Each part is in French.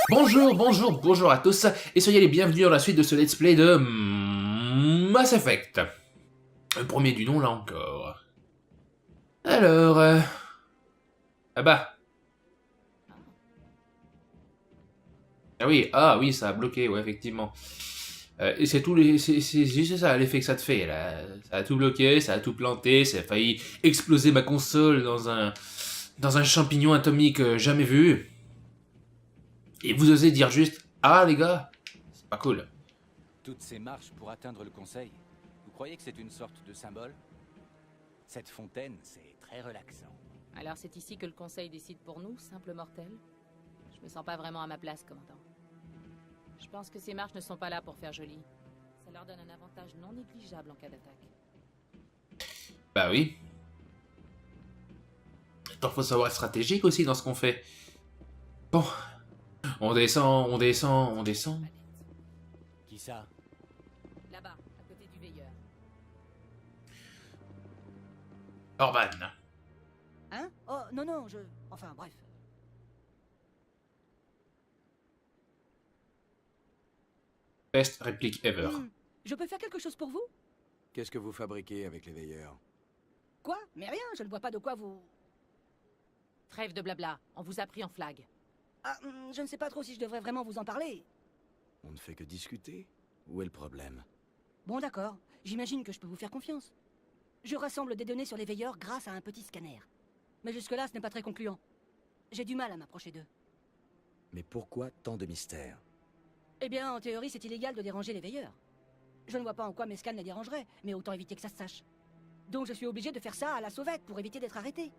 Bonjour à tous, et soyez les bienvenus dans la suite de ce let's play de Mass Effect. Le premier du nom là encore. Alors, ah bah. Ah oui, ça a bloqué, ouais, effectivement. Et c'est tout c'est juste ça l'effet que ça te fait là. Ça a tout bloqué, ça a tout planté, ça a failli exploser ma console dans un champignon atomique jamais vu. Et vous osez dire juste, ah les gars, c'est pas cool. Toutes ces marches pour atteindre le conseil, vous croyez que c'est une sorte de symbole? Cette fontaine, c'est très relaxant. Alors c'est ici que le conseil décide pour nous, simples mortels? Je me sens pas vraiment à ma place, commandant. Je pense que ces marches ne sont pas là pour faire joli. Ça leur donne un avantage non négligeable en cas d'attaque. Bah oui. Attends, faut savoir être stratégique aussi dans ce qu'on fait. Bon, on descend. Qui ça? Là-bas, à côté du veilleur. Orban. Hein? Oh, non, non, Enfin, bref. Best réplique ever. Je peux faire quelque chose pour vous? Qu'est-ce que vous fabriquez avec les veilleurs? Quoi? Mais rien, je ne vois pas de quoi vous... Trêve de blabla, on vous a pris en flag. Ah, je ne sais pas trop si je devrais vraiment vous en parler. On ne fait que discuter. Où est le problème? Bon, d'accord, j'imagine que je peux vous faire confiance. Je rassemble des données sur les veilleurs grâce à un petit scanner. Mais jusque-là, ce n'est pas très concluant. J'ai du mal à m'approcher d'eux. Mais pourquoi tant de mystère? Eh bien, en théorie, c'est illégal de déranger les veilleurs. Je ne vois pas en quoi mes scans les dérangeraient, mais autant éviter que ça se sache. Donc je suis obligé de faire ça à la sauvette pour éviter d'être arrêté.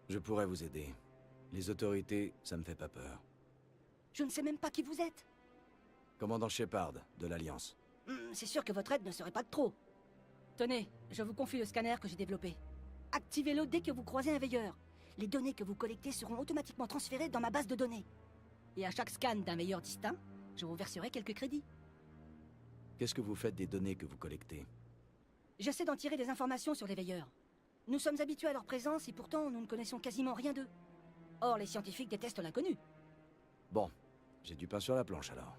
Je pourrais vous aider. Les autorités, ça me fait pas peur. Je ne sais même pas qui vous êtes. Commandant Shepard, de l'Alliance. C'est sûr que votre aide ne serait pas de trop. Tenez, je vous confie le scanner que j'ai développé. Activez-le dès que vous croisez un veilleur. Les données que vous collectez seront automatiquement transférées dans ma base de données. Et à chaque scan d'un veilleur distinct, je vous verserai quelques crédits. Qu'est-ce que vous faites des données que vous collectez? J'essaie d'en tirer des informations sur les veilleurs. Nous sommes habitués à leur présence et pourtant nous ne connaissons quasiment rien d'eux. Or, les scientifiques détestent l'inconnu. Bon, j'ai du pain sur la planche alors.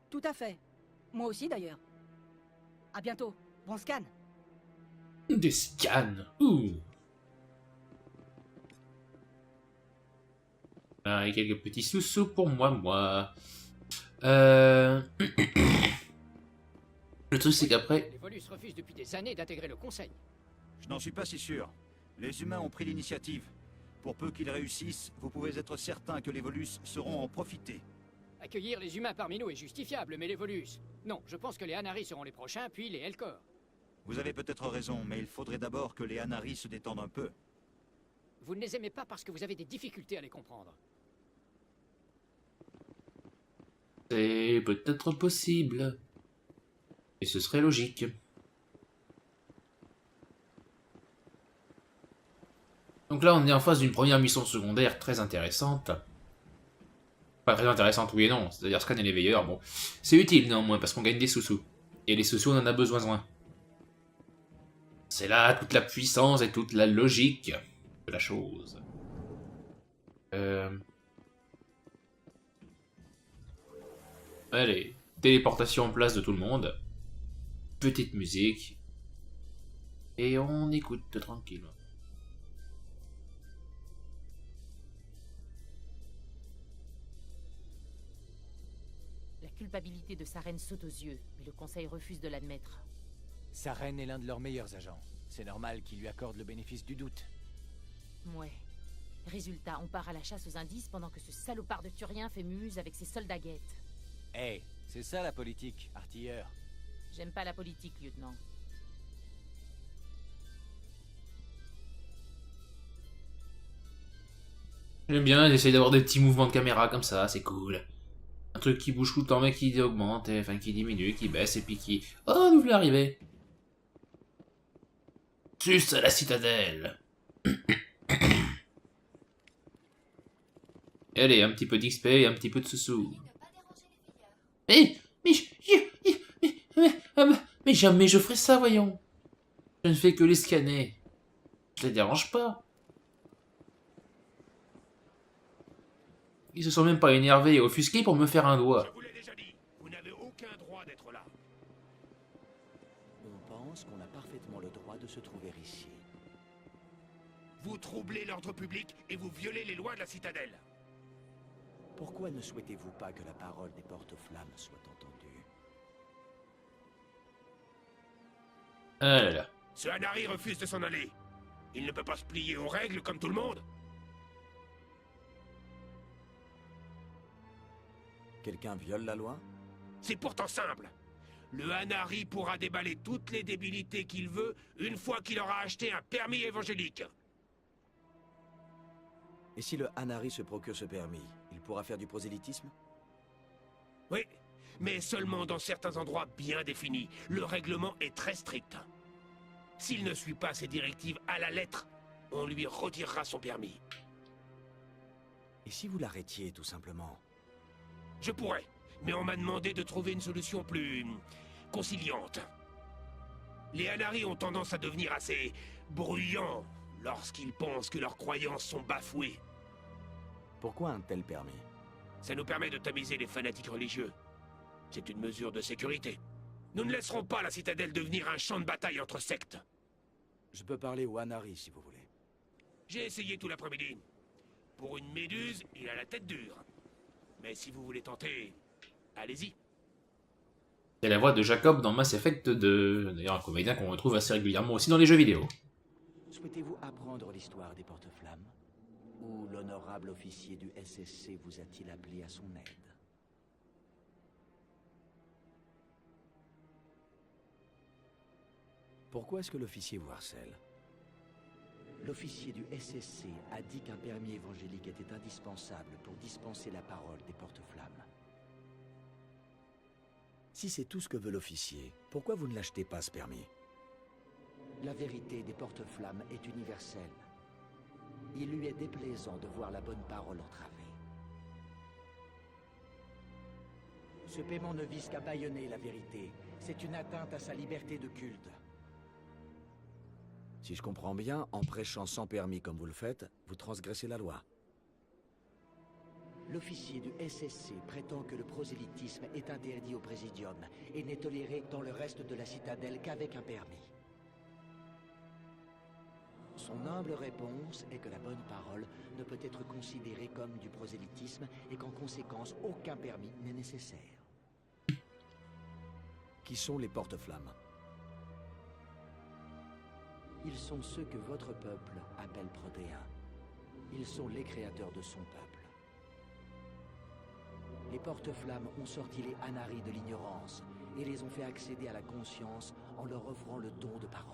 Tout à fait. Moi aussi d'ailleurs. À bientôt. Bon scan. Des scans. Ouh. Ah, et quelques petits sous-sous pour moi. Le truc c'est qu'après... Les Volus refusent depuis des années d'intégrer le Conseil. Je n'en suis pas si sûr. Les humains ont pris l'initiative. Pour peu qu'ils réussissent, vous pouvez être certain que les Volus sauront en profiter. Accueillir les humains parmi nous est justifiable, mais les Volus... Non, je pense que les Anari seront les prochains, puis les Elcor. Vous avez peut-être raison, mais il faudrait d'abord que les Anari se détendent un peu. Vous ne les aimez pas parce que vous avez des difficultés à les comprendre. C'est peut-être possible. Et ce serait logique. Donc là, on est en face d'une première mission secondaire très intéressante. Pas très intéressante, oui et non. C'est-à-dire scanner les veilleurs, bon. C'est utile néanmoins, parce qu'on gagne des sous-sous. Et les sous-sous, on en a besoin. C'est là toute la puissance et toute la logique de la chose. Allez, téléportation en place de tout le monde. Petite musique. Et on écoute tranquille. La culpabilité de Saren saute aux yeux, mais le conseil refuse de l'admettre. Saren est l'un de leurs meilleurs agents. C'est normal qu'ils lui accordent le bénéfice du doute. Ouais. Résultat, on part à la chasse aux indices pendant que ce salopard de Turien fait muse avec ses soldats guettes. Hey, c'est ça la politique, artilleur. J'aime pas la politique, lieutenant. J'aime bien, j'essaie d'avoir des petits mouvements de caméra comme ça, c'est cool. Un truc qui bouge tout le temps, mais qui augmente, enfin qui diminue, qui baisse, et puis qui... Oh, nous voulons arriver. Juste à la citadelle. Allez, un petit peu d'XP et un petit peu de sous-sous. Mais jamais je ferai ça, voyons. Je ne fais que les scanner. Je les dérange pas. Ils se sont même pas énervés et offusqués pour me faire un Je doigt. vous l'ai déjà dit, vous n'avez aucun droit d'être là. On pense qu'on a parfaitement le droit de se trouver ici. Vous troublez l'ordre public et vous violez les lois de la citadelle. Pourquoi ne souhaitez-vous pas que la parole des porte-flammes soit entendue? Ah là là. Ce Hanari refuse de s'en aller. Il ne peut pas se plier aux règles comme tout le monde. Quelqu'un viole la loi? C'est pourtant simple. Le Hanari pourra déballer toutes les débilités qu'il veut une fois qu'il aura acheté un permis évangélique. Et si le Hanari se procure ce permis, il pourra faire du prosélytisme? Oui, mais seulement dans certains endroits bien définis. Le règlement est très strict. S'il ne suit pas ces directives à la lettre, on lui retirera son permis. Et si vous l'arrêtiez, tout simplement? Je pourrais, mais on m'a demandé de trouver une solution plus conciliante. Les Hanari ont tendance à devenir assez bruyants lorsqu'ils pensent que leurs croyances sont bafouées. Pourquoi un tel permis? Ça nous permet de tamiser les fanatiques religieux. C'est une mesure de sécurité. Nous ne laisserons pas la citadelle devenir un champ de bataille entre sectes. Je peux parler au Hanari, si vous voulez. J'ai essayé tout l'après-midi. Pour une méduse, il a la tête dure. Mais si vous voulez tenter, allez-y. C'est la voix de Jacob dans Mass Effect 2, d'ailleurs un comédien qu'on retrouve assez régulièrement aussi dans les jeux vidéo. Souhaitez-vous apprendre l'histoire des porte-flammes? Ou l'honorable officier du SSC vous a-t-il appelé à son aide? Pourquoi est-ce que l'officier vous harcèle? L'officier du SSC a dit qu'un permis évangélique était indispensable pour dispenser la parole des porte-flammes. Si c'est tout ce que veut l'officier, pourquoi vous ne l'achetez pas ce permis? La vérité des porte-flammes est universelle. Il lui est déplaisant de voir la bonne parole entravée. Ce paiement ne vise qu'à bâillonner la vérité. C'est une atteinte à sa liberté de culte. Si je comprends bien, en prêchant sans permis comme vous le faites, vous transgressez la loi. L'officier du SSC prétend que le prosélytisme est interdit au Présidium et n'est toléré dans le reste de la citadelle qu'avec un permis. Son humble réponse est que la bonne parole ne peut être considérée comme du prosélytisme et qu'en conséquence, aucun permis n'est nécessaire. Qui sont les porte-flammes? Ils sont ceux que votre peuple appelle Prodéens. Ils sont les créateurs de son peuple. Les porte-flammes ont sorti les Hanari de l'ignorance et les ont fait accéder à la conscience en leur offrant le don de parole.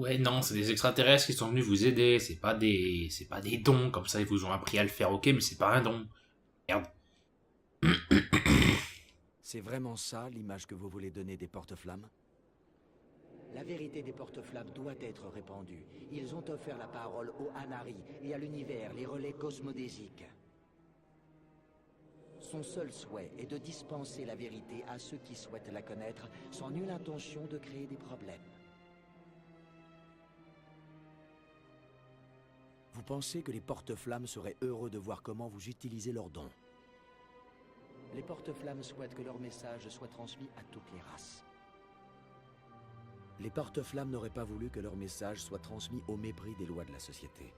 Ouais, non, c'est des extraterrestres qui sont venus vous aider, c'est pas des dons, comme ça ils vous ont appris à le faire, ok, mais c'est pas un don. Merde. C'est vraiment ça l'image que vous voulez donner des porte-flammes? La vérité des porte-flammes doit être répandue. Ils ont offert la parole aux Hanari et à l'univers, les relais cosmodésiques. Son seul souhait est de dispenser la vérité à ceux qui souhaitent la connaître, sans nulle intention de créer des problèmes. Vous pensez que les porte-flammes seraient heureux de voir comment vous utilisez leurs dons? Les porte-flammes souhaitent que leur message soit transmis à toutes les races. Les porte-flammes n'auraient pas voulu que leur message soit transmis au mépris des lois de la société.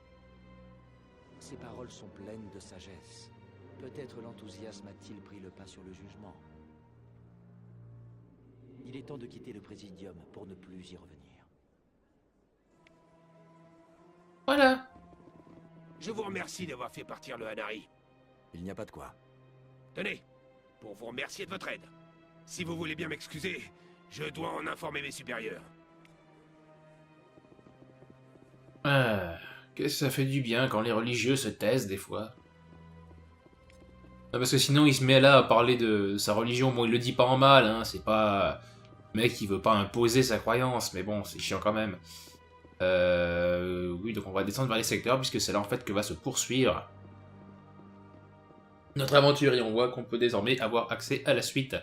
Ces paroles sont pleines de sagesse. Peut-être l'enthousiasme a-t-il pris le pas sur le jugement. Il est temps de quitter le Présidium pour ne plus y revenir. Voilà. Je vous remercie d'avoir fait partir le Hanari. Il n'y a pas de quoi. Tenez, pour vous remercier de votre aide. Si vous voulez bien m'excuser, je dois en informer mes supérieurs. Qu'est-ce que ça fait du bien quand les religieux se taisent des fois. Ah, parce que sinon il se met là à parler de sa religion, bon il le dit pas en mal, hein, c'est pas... Le mec il veut pas imposer sa croyance, mais bon c'est chiant quand même. Oui, donc on va descendre vers les secteurs, puisque c'est là en fait que va se poursuivre notre aventure, et on voit qu'on peut désormais avoir accès à la suite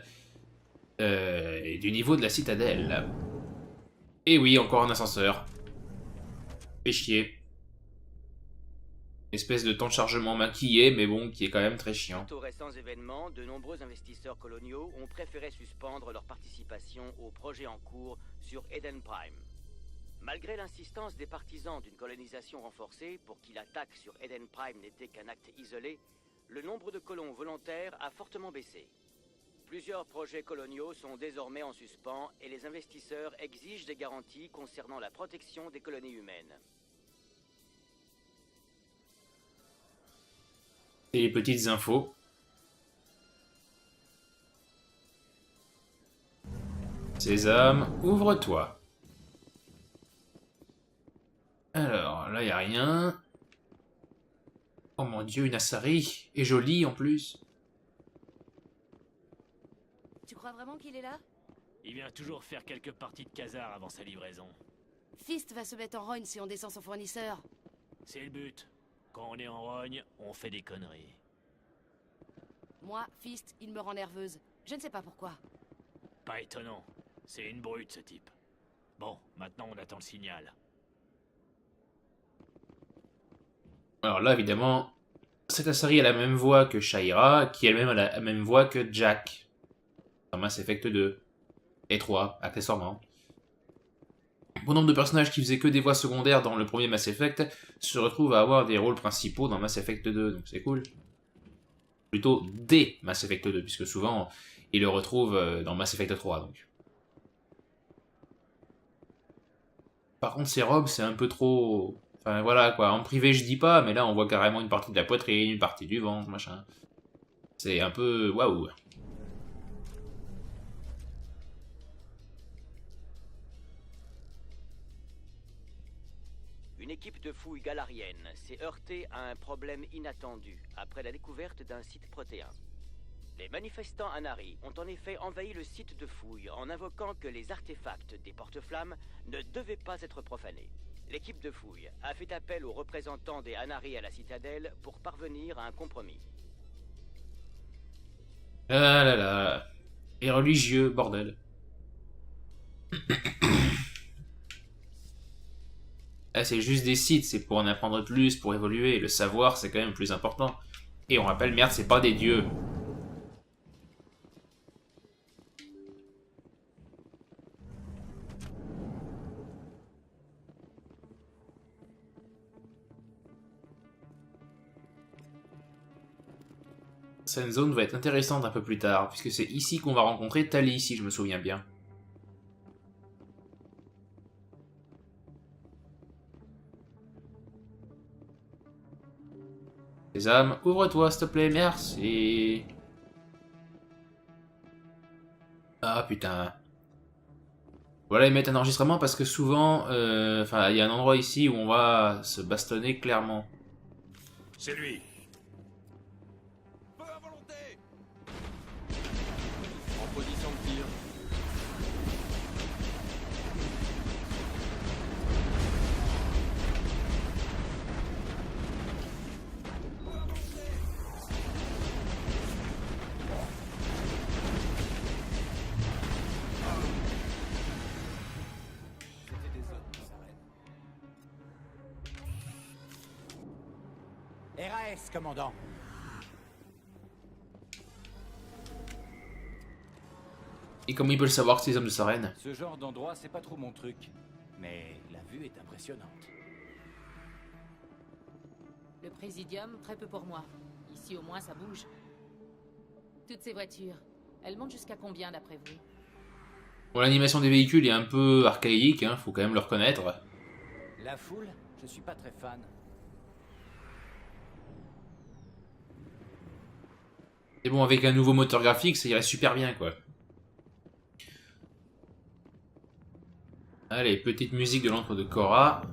du niveau de la citadelle. Et oui, encore un ascenseur. Fait chier. espèce de temps de chargement maquillé, mais bon, qui est quand même très chiant. Suite aux récents événements, de nombreux investisseurs coloniaux ont préféré suspendre leur participation au projet en cours sur Eden Prime. Malgré l'insistance des partisans d'une colonisation renforcée pour qui l'attaque sur Eden Prime n'était qu'un acte isolé, le nombre de colons volontaires a fortement baissé. Plusieurs projets coloniaux sont désormais en suspens et les investisseurs exigent des garanties concernant la protection des colonies humaines. Et les petites infos. Sésame, ouvre-toi. Alors, là, y a rien. Oh mon dieu, une Asari. Et jolie en plus. Tu crois vraiment qu'il est là? Il vient toujours faire quelques parties de casar avant sa livraison. Fist va se mettre en rogne si on descend son fournisseur. C'est le but. Quand on est en rogne, on fait des conneries. Moi, Fist, il me rend nerveuse. Je ne sais pas pourquoi. Pas étonnant. C'est une brute, ce type. Bon, maintenant on attend le signal. Alors là, évidemment, cette Asari a la même voix que Shaira, qui elle-même a la même voix que Jack. Dans Mass Effect 2. Et 3, accessoirement. Bon nombre de personnages qui faisaient que des voix secondaires dans le premier Mass Effect se retrouvent à avoir des rôles principaux dans Mass Effect 2, donc c'est cool. Plutôt des Mass Effect 2, puisque souvent ils le retrouvent dans Mass Effect 3, donc. Par contre, ces robes, c'est un peu trop... Enfin, voilà, quoi. En privé, je dis pas, mais là, on voit carrément une partie de la poitrine, une partie du ventre, machin. C'est un peu... waouh. Une équipe de fouilles galarienne s'est heurtée à un problème inattendu après la découverte d'un site protéin. Les manifestants Anari ont en effet envahi le site de fouilles en invoquant que les artefacts des porte-flammes ne devaient pas être profanés. L'équipe de fouilles a fait appel aux représentants des Anari à la citadelle pour parvenir à un compromis. Ah là là. Et religieux, bordel. Là, c'est juste des sites, c'est pour en apprendre plus, pour évoluer. Le savoir, c'est quand même plus important. Et on rappelle, merde, c'est pas des dieux. Cette zone va être intéressante un peu plus tard, puisque c'est ici qu'on va rencontrer Tali, si je me souviens bien. Sésame, ouvre-toi s'il te plaît, merci. Ah putain. Voilà, ils mettent un enregistrement parce que souvent, enfin, il y a un endroit ici où on va se bastonner clairement. C'est lui. Feu à volonté. En position de tir. RAS, commandant. Et comment ils peuvent savoir que c'est les hommes de Sarène? Ce genre d'endroit, c'est pas trop mon truc. Mais la vue est impressionnante. Le Présidium, très peu pour moi. Ici, au moins, ça bouge. Toutes ces voitures, elles montent jusqu'à combien, d'après vous? Bon, l'animation des véhicules est un peu archaïque, hein, faut quand même le reconnaître. La foule, je suis pas très fan. Et bon, avec un nouveau moteur graphique, ça irait super bien, quoi. Allez, petite musique de l'antre de Cora.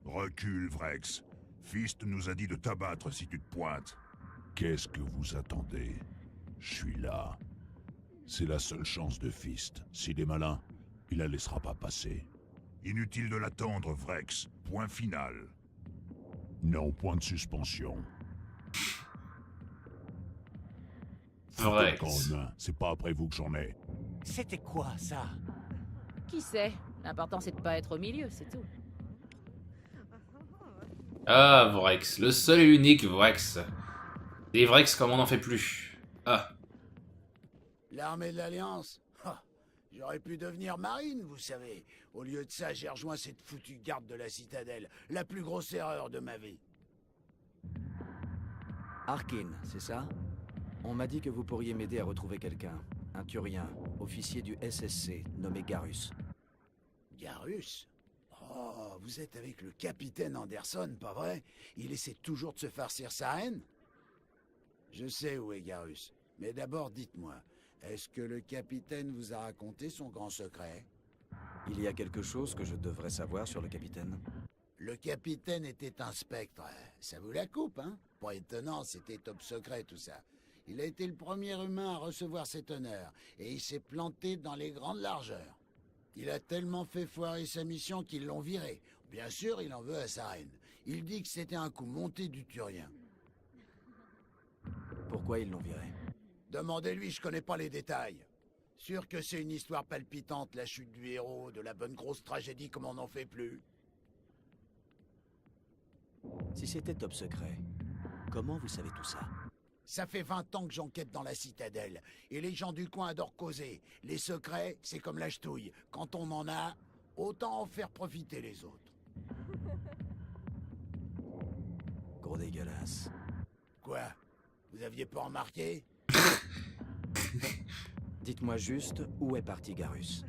Recule, Vrex. Fist nous a dit de t'abattre si tu te pointes. Qu'est-ce que vous attendez? Je suis là. C'est la seule chance de Fist. S'il est malin, il la laissera pas passer. Inutile de l'attendre, Vrex. Point final. Non, point de suspension. Vrex. Quand humain, c'est pas après vous que j'en ai. C'était quoi, ça? Qui sait? L'important c'est de pas être au milieu, c'est tout. Ah, Vrex. Le seul et l'unique Vrex. Des Vrex comme on n'en fait plus. Ah. L'armée de l'Alliance? Ah, j'aurais pu devenir marine, vous savez. Au lieu de ça, j'ai rejoint cette foutue garde de la citadelle. La plus grosse erreur de ma vie. Arkin, c'est ça? On m'a dit que vous pourriez m'aider à retrouver quelqu'un. Un Turien, officier du SSC, nommé Garus. Garus? Oh, vous êtes avec le capitaine Anderson, pas vrai? Il essaie toujours de se farcir sa haine? Je sais où est Garus. Mais d'abord, dites-moi, est-ce que le capitaine vous a raconté son grand secret? Il y a quelque chose que je devrais savoir sur le capitaine? Le capitaine était un spectre. Ça vous la coupe, hein? Pas étonnant, c'était top secret tout ça. Il a été le premier humain à recevoir cet honneur, et il s'est planté dans les grandes largeurs. Il a tellement fait foirer sa mission qu'ils l'ont viré. Bien sûr, il en veut à sa reine. Il dit que c'était un coup monté du Turien. Pourquoi ils l'ont viré? Demandez-lui, je connais pas les détails. Sûr que c'est une histoire palpitante, la chute du héros, de la bonne grosse tragédie comme on n'en fait plus. Si c'était top secret, comment vous savez tout ça? Ça fait 20 ans que j'enquête dans la citadelle, et les gens du coin adorent causer. Les secrets, c'est comme la ch'touille. Quand on en a, autant en faire profiter les autres. Gros dégueulasse. Quoi? Vous aviez pas remarqué? Dites-moi juste, où est parti Garus?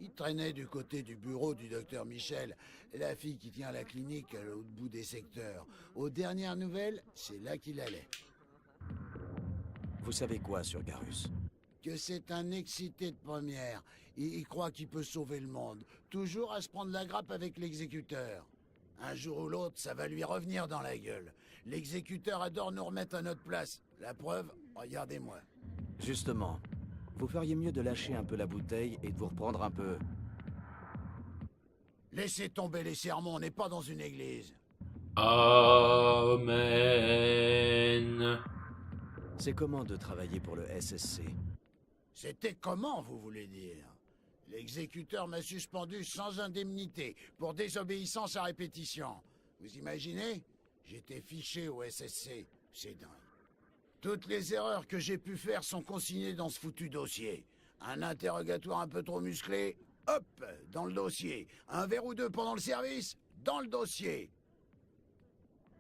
Il traînait du côté du bureau du docteur Michel, la fille qui tient la clinique à l'autre bout des secteurs. Aux dernières nouvelles, c'est là qu'il allait. Vous savez quoi sur Garus? Que c'est un excité de première. Il croit qu'il peut sauver le monde. Toujours à se prendre la grappe avec l'exécuteur. Un jour ou l'autre, ça va lui revenir dans la gueule. L'exécuteur adore nous remettre à notre place. La preuve, regardez-moi. Justement, vous feriez mieux de lâcher un peu la bouteille et de vous reprendre un peu. Laissez tomber les sermons, on n'est pas dans une église. Amen. C'est comment de travailler pour le SSC? C'était comment, vous voulez dire? L'exécuteur m'a suspendu sans indemnité, pour désobéissance à répétition. Vous imaginez? J'étais fiché au SSC. C'est dingue. Toutes les erreurs que j'ai pu faire sont consignées dans ce foutu dossier. Un interrogatoire un peu trop musclé, hop, dans le dossier. Un verre ou deux pendant le service, dans le dossier.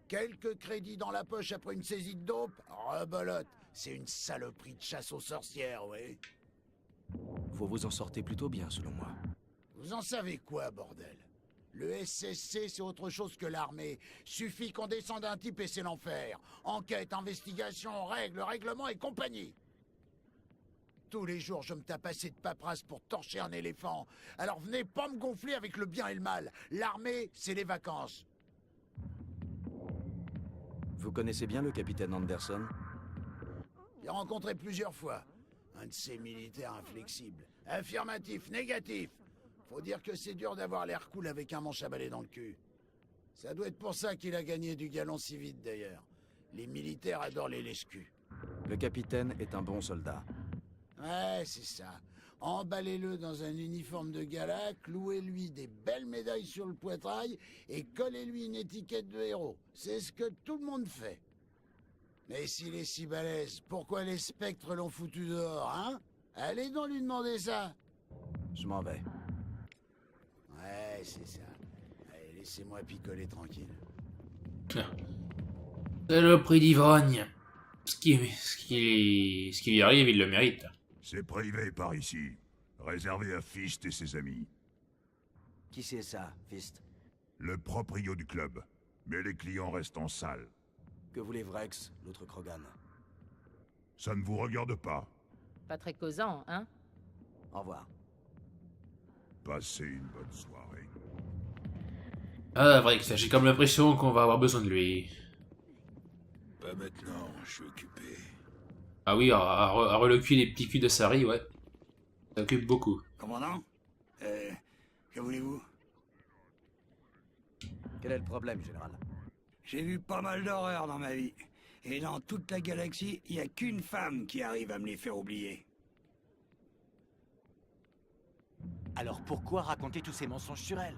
Quelques crédits dans la poche après une saisie de dope, rebelote. C'est une saloperie de chasse aux sorcières, oui. Vous vous en sortez plutôt bien, selon moi. Vous en savez quoi, bordel? Le SSC, c'est autre chose que l'armée. Suffit qu'on descende un type et c'est l'enfer. Enquête, investigation, règles, règlements et compagnie. Tous les jours, je me tape assez de paperasse pour torcher un éléphant. Alors venez pas me gonfler avec le bien et le mal. L'armée, c'est les vacances. Vous connaissez bien le capitaine Anderson? J'ai rencontré plusieurs fois. Un de ces militaires inflexibles. Affirmatif, négatif. Faut dire que c'est dur d'avoir l'air cool avec un manche à balai dans le cul. Ça doit être pour ça qu'il a gagné du galon si vite, d'ailleurs. Les militaires adorent les lèche-culs. Le capitaine est un bon soldat. Ouais, c'est ça. Emballez-le dans un uniforme de gala, clouez-lui des belles médailles sur le poitrail et collez-lui une étiquette de héros. C'est ce que tout le monde fait. Mais s'il est si balèze, pourquoi les spectres l'ont foutu dehors, hein? Allez donc lui demander ça. Je m'en vais. Ouais, c'est ça. Allez, laissez-moi picoler tranquille. C'est le prix d'ivrogne. Ce qui lui arrive, il le mérite. C'est privé par ici. Réservé à Fist et ses amis. Qui c'est ça, Fist? Le proprio du club. Mais les clients restent en salle. Que voulait Vrex, l'autre Krogan? Ça ne vous regarde pas. Pas très causant, hein? Au revoir. Passez une bonne soirée. Ah, Vrex, j'ai comme l'impression qu'on va avoir besoin de lui. Pas maintenant, je suis occupé. Ah oui, à reloquer les petits culs de Sari, ouais. Ça occupe beaucoup. Commandant? Que voulez-vous? Quel est le problème, général? J'ai vu pas mal d'horreurs dans ma vie. Et dans toute la galaxie, il n'y a qu'une femme qui arrive à me les faire oublier. Alors pourquoi raconter tous ces mensonges sur elle?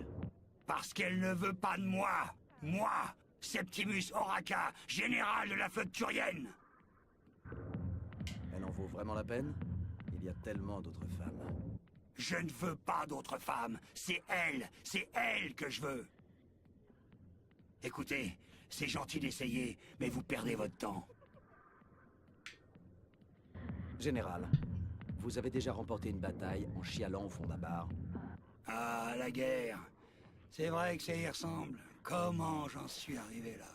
Parce qu'elle ne veut pas de moi. Moi, Septimus Oraka, général de la flotte turienne. Elle en vaut vraiment la peine? Il y a tellement d'autres femmes. Je ne veux pas d'autres femmes. C'est elle que je veux. Écoutez, c'est gentil d'essayer, mais vous perdez votre temps. Général, vous avez déjà remporté une bataille en chialant au fond d'un bar. Ah, la guerre. C'est vrai que ça y ressemble. Comment j'en suis arrivé là?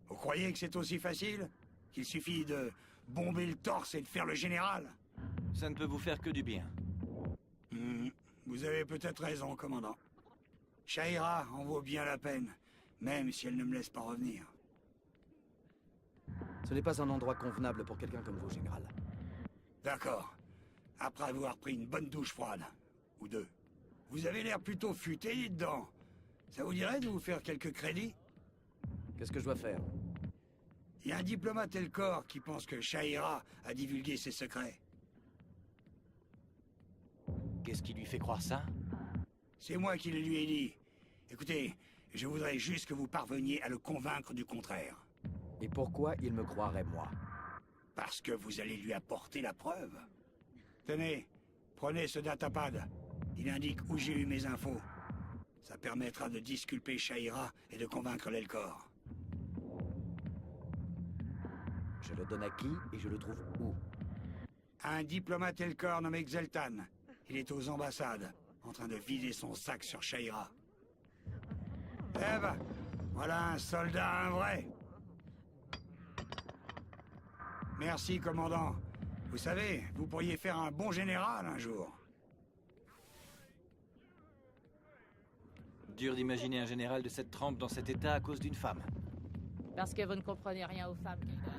Vous croyez que c'est aussi facile? Qu'il suffit de bomber le torse et de faire le général? Ça ne peut vous faire que du bien. Vous avez peut-être raison, commandant. Shaira en vaut bien la peine, même si elle ne me laisse pas revenir. Ce n'est pas un endroit convenable pour quelqu'un comme vous, général. D'accord. Après avoir pris une bonne douche froide. Ou deux. Vous avez l'air plutôt futé, dites donc. Ça vous dirait de vous faire quelques crédits? Qu'est-ce que je dois faire? Il y a un diplomate Elcor qui pense que Shaira a divulgué ses secrets. Qu'est-ce qui lui fait croire ça? C'est moi qui le lui ai dit. Écoutez, je voudrais juste que vous parveniez à le convaincre du contraire. Et pourquoi il me croirait, moi? Parce que vous allez lui apporter la preuve. Tenez, prenez ce datapad. Il indique où j'ai eu mes infos. Ça permettra de disculper Shaira et de convaincre l'Elcor. Je le donne à qui et je le trouve où? Un diplomate Elcor nommé Xeltan. Il est aux ambassades, en train de vider son sac sur Shaira. Eh ben, voilà un soldat, un vrai. Merci, commandant. Vous savez, vous pourriez faire un bon général un jour. Dur d'imaginer un général de cette trempe dans cet état à cause d'une femme. Parce que vous ne comprenez rien aux femmes, Kaidan.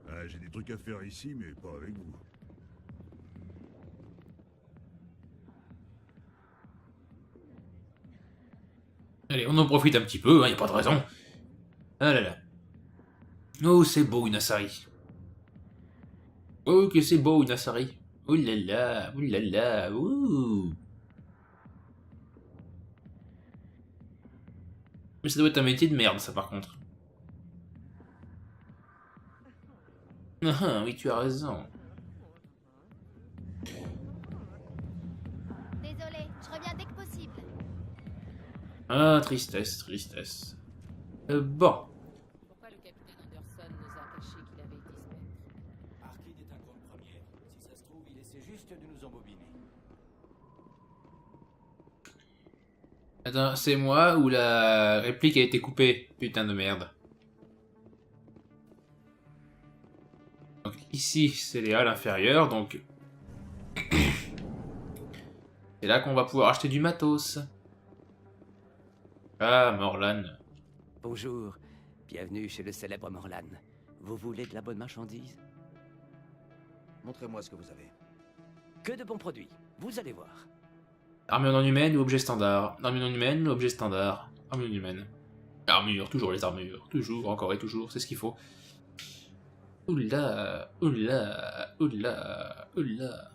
Ah, j'ai des trucs à faire ici, mais pas avec vous. Allez, on en profite un petit peu, y a pas de raison. Ah là là. Oh, c'est beau, une Asari. Oh, que c'est beau, une Asari. Ouh là là, ouh là là, ouh. Mais ça doit être un métier de merde, ça, par contre. Ah, oui, tu as raison. Désolé, je reviens dès que possible. Ah, tristesse, tristesse. Bon. Pourquoi le capitaine Anderson nous a caché qu'il avait été spectre? Arkid est un compte première. Si ça se trouve, il essaie juste de nous embobiner. Attends, c'est moi ou la réplique a été coupée? Putain de merde. Donc ici, c'est les halles inférieures, donc... c'est là qu'on va pouvoir acheter du matos. Ah, Morlan. Bonjour, bienvenue chez le célèbre Morlan. Vous voulez de la bonne marchandise? Montrez-moi ce que vous avez. Que de bons produits, vous allez voir. Armure non humaine ou objet standard? Armure non humaine ou objet standard? Armure non humaine. Armure, toujours les armures. Toujours, encore et toujours, c'est ce qu'il faut. Oula, oula, oula, oula.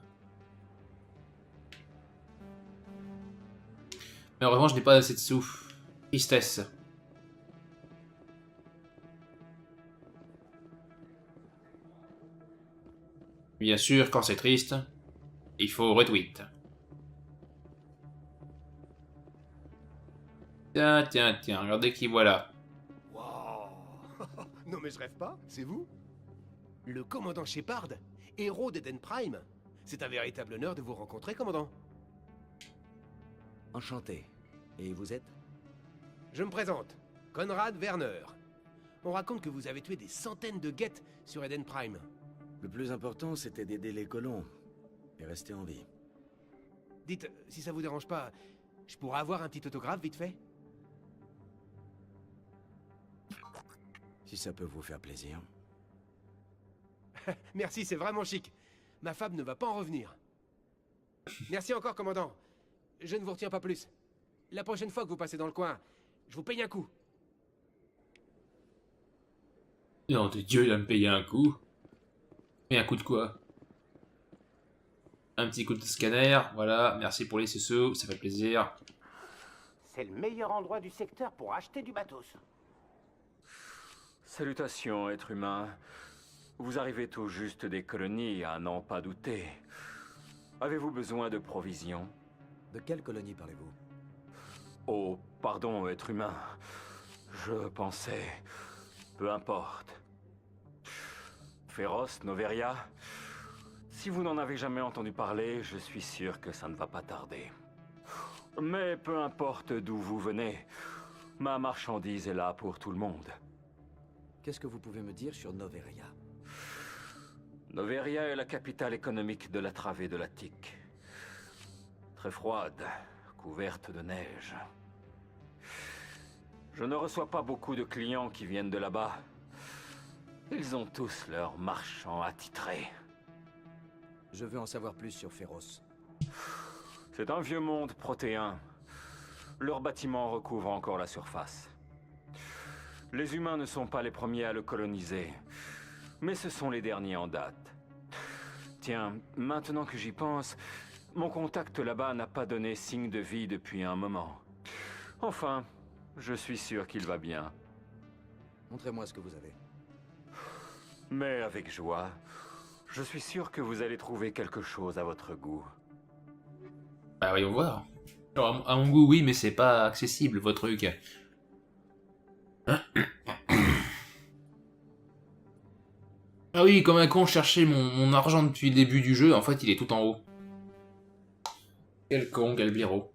Mais en revanche, je n'ai pas assez de sous. Tristesse. Bien sûr, quand c'est triste, il faut retweet. Tiens, tiens, tiens, regardez qui voilà. Wow. Non mais je rêve pas, c'est vous? Le commandant Shepard, héros d'Eden Prime. C'est un véritable honneur de vous rencontrer, commandant. Enchanté. Et vous êtes? Je me présente, Conrad Werner. On raconte que vous avez tué des centaines de Geth sur Eden Prime. Le plus important, c'était d'aider les colons et rester en vie. Dites, si ça vous dérange pas, je pourrais avoir un petit autographe vite fait? Si ça peut vous faire plaisir. Merci, c'est vraiment chic. Ma femme ne va pas en revenir. Merci encore, commandant. Je ne vous retiens pas plus. La prochaine fois que vous passez dans le coin, je vous paye un coup. Non, de Dieu, il va me payer un coup. Mais un coup de quoi? Un petit coup de scanner, voilà, merci pour les sous, ça fait plaisir. C'est le meilleur endroit du secteur pour acheter du matos. Salutations, êtres humains. Vous arrivez tout juste des colonies, à n'en pas douter. Avez-vous besoin de provisions? De quelle colonie parlez-vous? Oh, pardon, être humain. Je pensais... Peu importe. Féroce, Noveria. Si vous n'en avez jamais entendu parler, je suis sûr que ça ne va pas tarder. Mais peu importe d'où vous venez, ma marchandise est là pour tout le monde. Qu'est-ce que vous pouvez me dire sur Noveria? Noveria est la capitale économique de la travée de l'Attique. Très froide, couverte de neige. Je ne reçois pas beaucoup de clients qui viennent de là-bas. Ils ont tous leurs marchands attitrés. Je veux en savoir plus sur Féroce. C'est un vieux monde protéin. Leurs bâtiments recouvrent encore la surface. Les humains ne sont pas les premiers à le coloniser, mais ce sont les derniers en date. Tiens, maintenant que j'y pense, mon contact là-bas n'a pas donné signe de vie depuis un moment. Enfin, je suis sûr qu'il va bien. Montrez-moi ce que vous avez. Mais avec joie. Je suis sûr que vous allez trouver quelque chose à votre goût. Bah voyons voir. Alors, à mon goût, oui, mais c'est pas accessible, votre truc. Ah oui, comme un con, je cherchais mon argent depuis le début du jeu, en fait, il est tout en haut. Quel con, quel blaireau.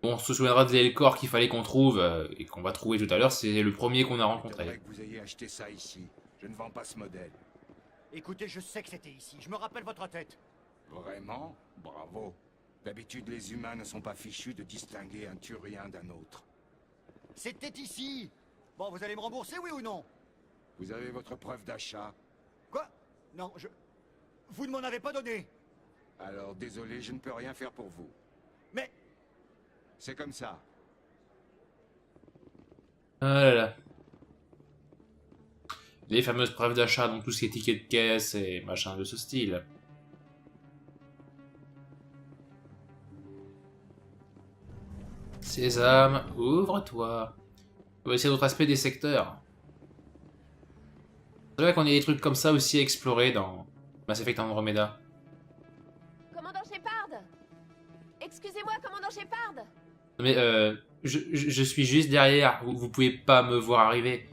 Bon, on se souviendra de Elcor qu'il fallait qu'on trouve, et qu'on va trouver tout à l'heure, c'est le premier qu'on a rencontré. Que vous ayez acheté ça ici. Je ne vends pas ce modèle. Écoutez, je sais que c'était ici. Je me rappelle votre tête. Vraiment? Bravo. D'habitude, les humains ne sont pas fichus de distinguer un turien d'un autre. C'était ici. Bon, vous allez me rembourser, oui ou non? Vous avez votre preuve d'achat? Quoi? Non, vous ne m'en avez pas donné. Alors, désolé, je ne peux rien faire pour vous. Mais... C'est comme ça. Ah là là. Les fameuses preuves d'achat, donc tout ce qui est ticket de caisse et machin de ce style. Sésame, ouvre-toi. On va essayer d'autres aspects des secteurs. C'est vrai qu'on a des trucs comme ça aussi à explorer dans Mass Effect Andromeda. Commandant Shepard! Excusez-moi, commandant Shepard! Mais je suis juste derrière, vous pouvez pas me voir arriver.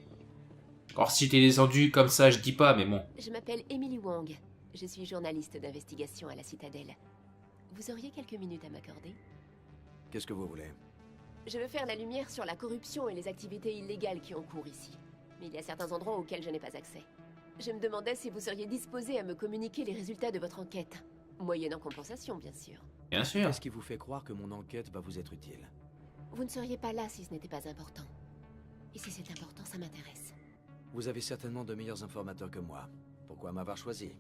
Alors si j'étais descendu comme ça, je dis pas, mais bon. Je m'appelle Emily Wang. Je suis journaliste d'investigation à la Citadelle. Vous auriez quelques minutes à m'accorder? Qu'est-ce que vous voulez? Je veux faire la lumière sur la corruption et les activités illégales qui ont cours ici. Mais il y a certains endroits auxquels je n'ai pas accès. Je me demandais si vous seriez disposé à me communiquer les résultats de votre enquête. Moyennant compensation, bien sûr. Bien sûr. Qu'est-ce qui vous fait croire que mon enquête va vous être utile? Vous ne seriez pas là si ce n'était pas important. Et si c'est important, ça m'intéresse. Vous avez certainement de meilleurs informateurs que moi. Pourquoi m'avoir choisi?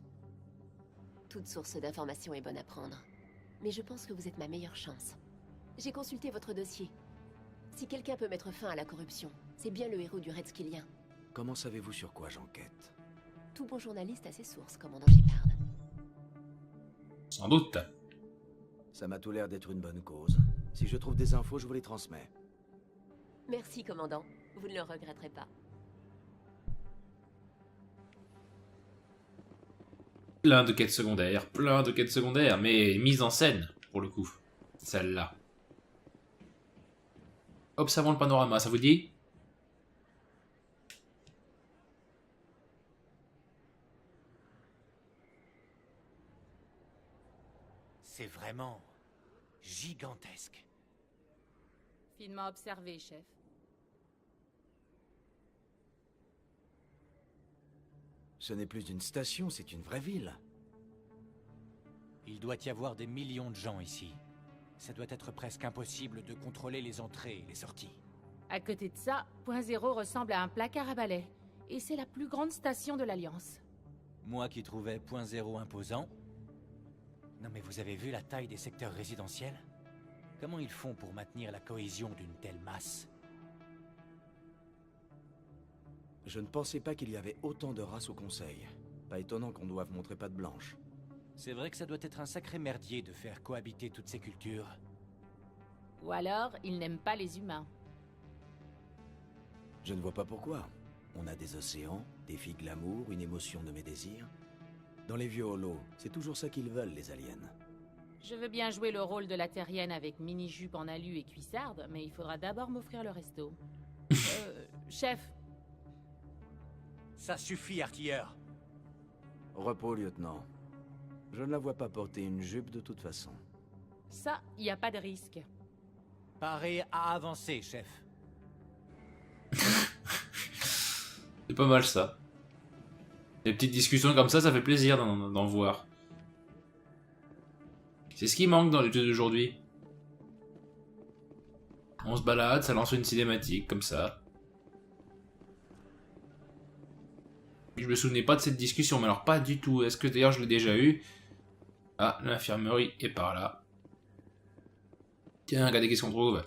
Toute source d'information est bonne à prendre. Mais je pense que vous êtes ma meilleure chance. J'ai consulté votre dossier. Si quelqu'un peut mettre fin à la corruption, c'est bien le héros du Red Skillien. Comment savez-vous sur quoi j'enquête? Tout bon journaliste a ses sources, commandant Shepard. Sans doute. Ça m'a tout l'air d'être une bonne cause. Si je trouve des infos, je vous les transmets. Merci, commandant. Vous ne le regretterez pas. Plein de quêtes secondaires, mais mises en scène, pour le coup. Celle-là. Observons le panorama, ça vous dit? C'est vraiment gigantesque. Finement observé, chef. Ce n'est plus une station, c'est une vraie ville. Il doit y avoir des millions de gens ici. Ça doit être presque impossible de contrôler les entrées et les sorties. À côté de ça, Point Zéro ressemble à un placard à balai. Et c'est la plus grande station de l'Alliance. Moi qui trouvais Point Zéro imposant. Non mais vous avez vu la taille des secteurs résidentiels? Comment ils font pour maintenir la cohésion d'une telle masse? Je ne pensais pas qu'il y avait autant de races au Conseil. Pas étonnant qu'on doive montrer patte blanche. C'est vrai que ça doit être un sacré merdier de faire cohabiter toutes ces cultures. Ou alors, ils n'aiment pas les humains. Je ne vois pas pourquoi. On a des océans, des filles glamour, une émotion de mes désirs. Dans les vieux holos, c'est toujours ça qu'ils veulent, les aliens. Je veux bien jouer le rôle de la terrienne avec mini-jupe en alu et cuissarde, mais il faudra d'abord m'offrir le resto. Chef. Ça suffit, artilleur. Repos, lieutenant. Je ne la vois pas porter une jupe de toute façon. Ça, y a pas de risque. Paré à avancer, chef. C'est pas mal ça. Des petites discussions comme ça fait plaisir d'en voir. C'est ce qui manque dans les jeux d'aujourd'hui. On se balade, ça lance une cinématique comme ça. Je me souvenais pas de cette discussion, mais alors pas du tout. Est-ce que d'ailleurs je l'ai déjà eu? Ah, l'infirmerie est par là. Tiens, regardez qu'est-ce qu'on trouve.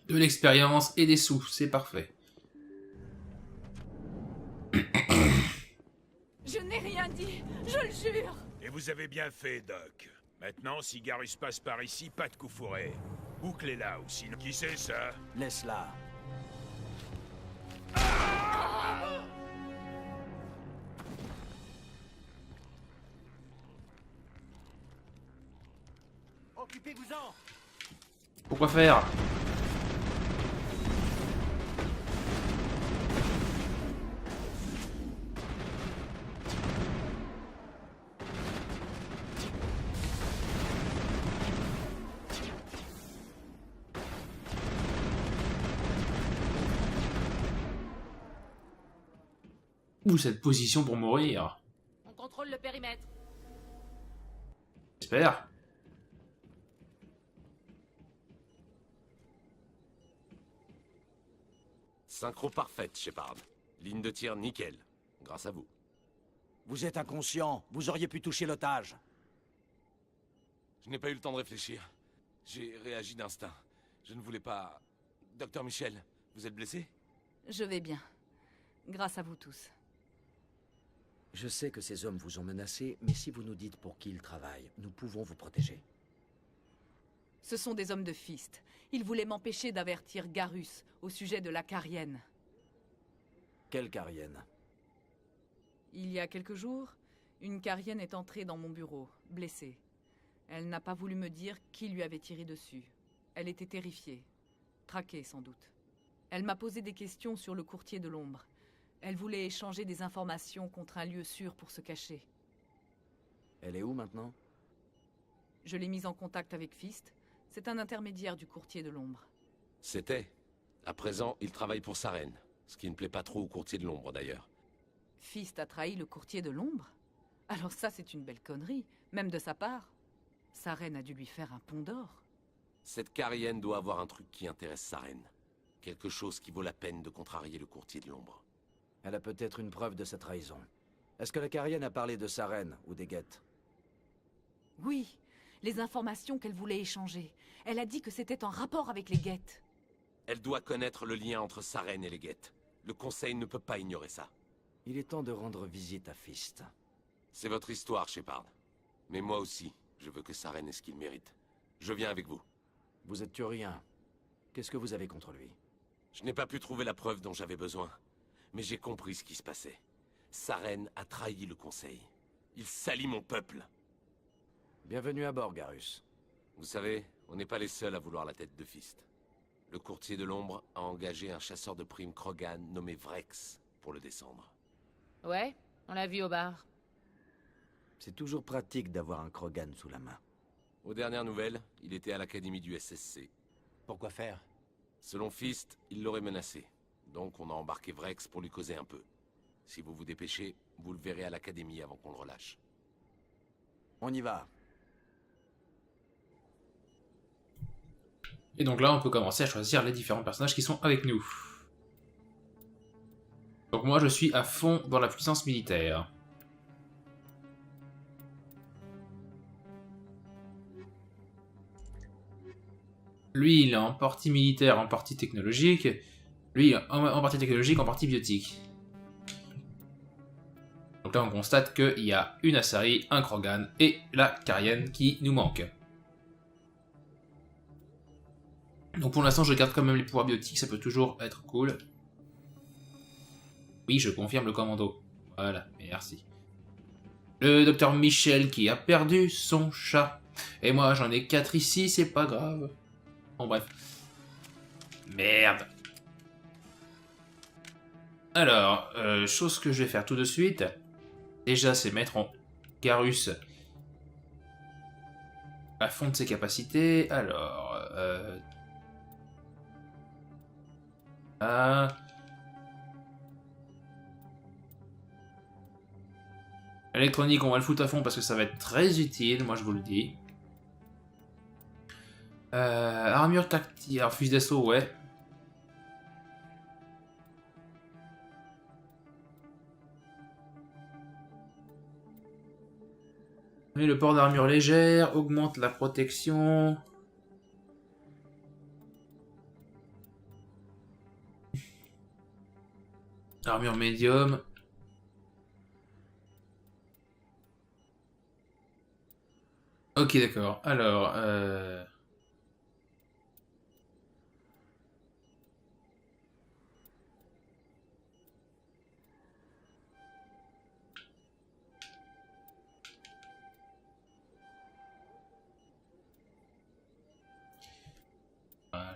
De l'expérience et des sous, c'est parfait. Je n'ai rien dit, je le jure. Et vous avez bien fait, Doc. Maintenant, si Garus passe par ici, pas de coup fourré. Bouclez-la, ou sinon... Qui c'est, ça? Laisse-la. Occupez-vous-en. Pourquoi faire? Ouh, cette position pour mourir. On contrôle le périmètre. J'espère. Synchro parfaite, Shepard. Ligne de tir nickel. Grâce à vous. Vous êtes inconscient. Vous auriez pu toucher l'otage. Je n'ai pas eu le temps de réfléchir. J'ai réagi d'instinct. Je ne voulais pas... Docteur Michel, vous êtes blessé? Je vais bien. Grâce à vous tous. Je sais que ces hommes vous ont menacé, mais si vous nous dites pour qui ils travaillent, nous pouvons vous protéger. Ce sont des hommes de Fist. Ils voulaient m'empêcher d'avertir Garus au sujet de la Carienne. Quelle Carienne? Il y a quelques jours, une Carienne est entrée dans mon bureau, blessée. Elle n'a pas voulu me dire qui lui avait tiré dessus. Elle était terrifiée. Traquée, sans doute. Elle m'a posé des questions sur le courtier de l'ombre. Elle voulait échanger des informations contre un lieu sûr pour se cacher. Elle est où maintenant? Je l'ai mise en contact avec Fist. C'est un intermédiaire du courtier de l'ombre. C'était. À présent, il travaille pour Saren. Ce qui ne plaît pas trop au courtier de l'ombre, d'ailleurs. Fist a trahi le courtier de l'ombre? Alors ça, c'est une belle connerie, même de sa part. Saren a dû lui faire un pont d'or. Cette Carienne doit avoir un truc qui intéresse Saren. Quelque chose qui vaut la peine de contrarier le courtier de l'ombre. Elle a peut-être une preuve de sa trahison. Est-ce que la Carienne a parlé de Saren ou des Geth? Oui, les informations qu'elle voulait échanger. Elle a dit que c'était en rapport avec les Geth. Elle doit connaître le lien entre Saren et les Geth. Le Conseil ne peut pas ignorer ça. Il est temps de rendre visite à Fist. C'est votre histoire, Shepard. Mais moi aussi, je veux que Saren ait ce qu'il mérite. Je viens avec vous. Vous êtes turien. Qu'est-ce que vous avez contre lui? Je n'ai pas pu trouver la preuve dont j'avais besoin. Mais j'ai compris ce qui se passait. Saren a trahi le Conseil. Il salit mon peuple. Bienvenue à bord, Garus. Vous savez, on n'est pas les seuls à vouloir la tête de Fist. Le courtier de l'ombre a engagé un chasseur de primes Krogan nommé Vrex pour le descendre. Ouais, on l'a vu au bar. C'est toujours pratique d'avoir un Krogan sous la main. Aux dernières nouvelles, il était à l'académie du SSC. Pourquoi faire? Selon Fist, il l'aurait menacé. Donc on a embarqué Vrex pour lui causer un peu. Si vous vous dépêchez, vous le verrez à l'académie avant qu'on le relâche. On y va. Et donc là, on peut commencer à choisir les différents personnages qui sont avec nous. Donc moi, je suis à fond dans la puissance militaire. Lui, il est en partie militaire, en partie technologique. Lui, en partie technologique, en partie biotique. Donc là, on constate qu'il y a une Asari, un Krogan et la Carienne qui nous manque. Donc pour l'instant, je garde quand même les pouvoirs biotiques, ça peut toujours être cool. Oui, je confirme le commando. Voilà, merci. Le docteur Michel qui a perdu son chat. Et moi, j'en ai 4 ici, c'est pas grave. Bon, bref. Merde. Alors, chose que je vais faire tout de suite. Déjà, c'est mettre en Garrus à fond de ses capacités. Alors, l'électronique, on va le foutre à fond parce que ça va être très utile, moi je vous le dis. Armure tactile, alors fusil d'assaut, ouais. Mais le port d'armure légère augmente la protection. Armure médium. Ok, d'accord. Alors,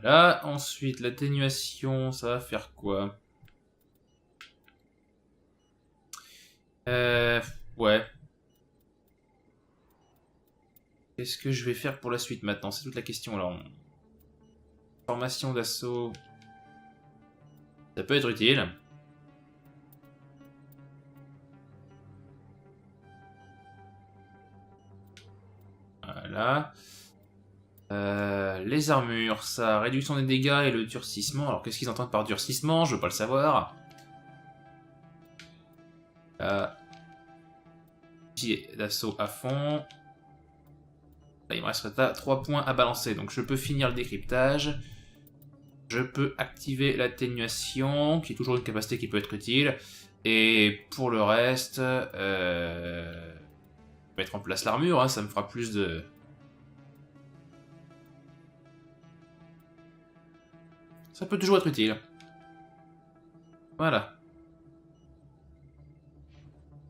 voilà. Ensuite, l'atténuation, ça va faire quoi? Ouais. Qu'est-ce que je vais faire pour la suite maintenant? C'est toute la question. Alors, formation d'assaut. Ça peut être utile. Voilà. Les armures, ça, réduction des dégâts et le durcissement. Alors, qu'est-ce qu'ils entendent par durcissement? Je veux pas le savoir. D'assaut à fond. Là, il me reste 3 points à balancer, donc je peux finir le décryptage. Je peux activer l'atténuation, qui est toujours une capacité qui peut être utile. Et pour le reste, mettre en place l'armure, hein, ça me fera plus de... Ça peut toujours être utile. Voilà.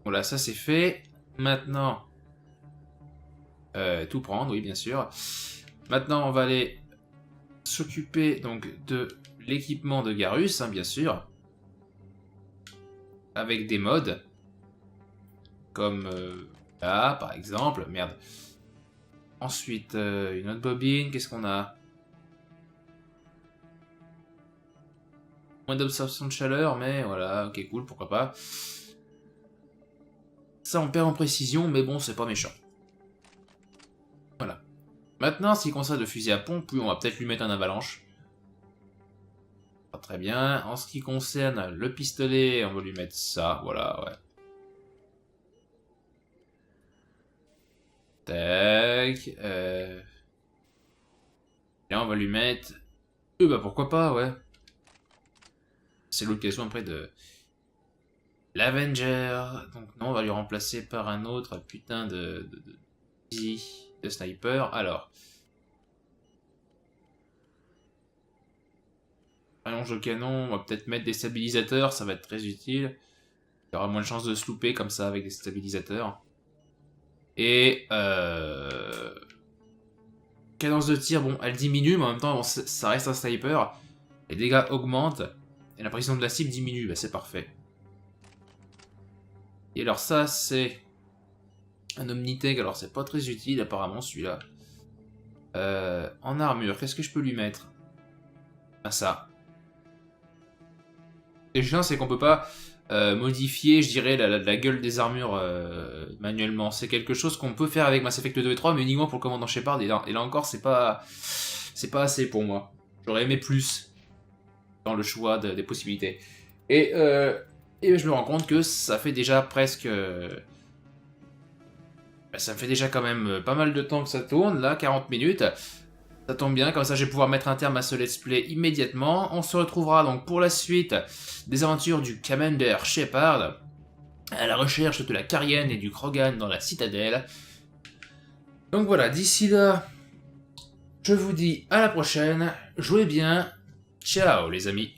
Voilà, ça c'est fait. Maintenant, tout prendre, oui bien sûr. Maintenant, on va aller s'occuper donc de l'équipement de Garrus, hein, bien sûr, avec des modes, comme là, par exemple. Merde. Ensuite, une autre bobine. Qu'est-ce qu'on a? Moins d'absorption de chaleur, mais voilà, ok, cool, pourquoi pas. Ça, on perd en précision, mais bon, c'est pas méchant. Voilà. Maintenant, ce qui concerne le fusil à pompe, on va peut-être lui mettre un avalanche. Pas très bien. En ce qui concerne le pistolet, on va lui mettre ça, voilà, ouais. Tac. Là, on va lui mettre... bah pourquoi pas, ouais. C'est l'occasion après de... L'Avenger. Donc non, on va lui remplacer par un autre putain de sniper. Alors. Allonge au canon, on va peut-être mettre des stabilisateurs, ça va être très utile. Il y aura moins de chances de se louper comme ça avec des stabilisateurs. Et cadence de tir, bon, elle diminue, mais en même temps, bon, ça reste un sniper. Les dégâts augmentent, et la précision de la cible diminue, bah, c'est parfait. Et alors ça, c'est un Omnitech, alors c'est pas très utile apparemment celui-là. En armure, qu'est-ce que je peux lui mettre? Ah ça. Et le chiant, c'est qu'on peut pas modifier, je dirais, la gueule des armures manuellement. C'est quelque chose qu'on peut faire avec Mass Effect 2 et 3, mais uniquement pour le commandant Shepard, et là encore, c'est pas assez pour moi. J'aurais aimé plus dans le choix des possibilités. Et je me rends compte que ça fait déjà presque... ça me fait déjà quand même pas mal de temps que ça tourne, là, 40 minutes. Ça tombe bien, comme ça je vais pouvoir mettre un terme à ce let's play immédiatement. On se retrouvera donc pour la suite des aventures du Commander Shepard, à la recherche de la Carienne et du Krogan dans la citadelle. Donc voilà, d'ici là, je vous dis à la prochaine, jouez bien, ciao les amis.